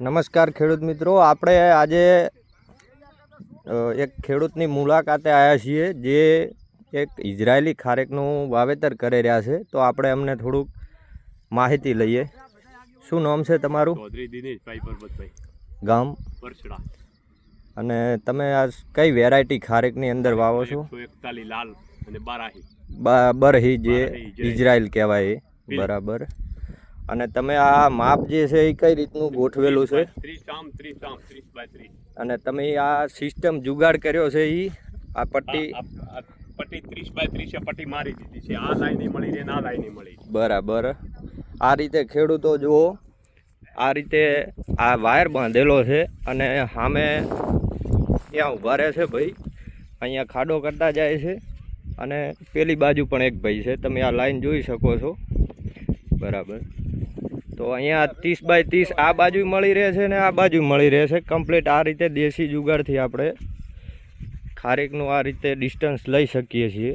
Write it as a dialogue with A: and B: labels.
A: નમસ્કાર ખેડૂત મિત્રો, આપણે આજે એક ખેડૂતની મુલાકાતે આવ્યા છીએ જે એક ઇઝરાયલી ખારેકનું વાવેતર કરી રહ્યા છે. તો આપણે એમને થોડુંક માહિતી લઈએ. શું નામ છે તમારું?
B: ચૌધરી દિનેશભાઈ પરબતભાઈ,
A: ગામ
B: પરસડા.
A: અને તમે આ કઈ વેરાયટી ખારેકની અંદર વાવો છો?
B: 141 લાલ અને બારાહી.
A: બરહી જે ઇઝરાયલ કહેવાય એ, બરાબર. અને તમે આ માપ જે છે એ કઈ રીતનું ગોઠવેલું છે?
B: 30 આમ 30 આમ 30 બાય 30.
A: અને તમે આ સિસ્ટમ જુગાડ કર્યો છે એ આ પટ્ટી
B: પટ્ટી 30 બાય 30 છે, પટ્ટી મારી દીધી છે. આ લાઈન મળી રહે ને આ લાઈન મળી.
A: બરાબર. આ રીતે ખેડૂતો જુઓ, આ રીતે આ વાયર બાંધેલો છે અને સામે ત્યાં ઊભા રહે છે ભાઈ, અહીંયા ખાડો કરતા જાય છે અને પેલી બાજુ પણ એક ભાઈ છે. તમે આ લાઈન જોઈ શકો છો, બરાબર. તો અહીંયા 30 બાય 30 આ બાજુ મળી રહે છે ને આ બાજુ મળી રહે છે. કમ્પ્લીટ આ રીતે દેશી જુગાડથી આપણે ખારેકનું આ રીતે ડિસ્ટન્સ લઈ શકીએ છીએ.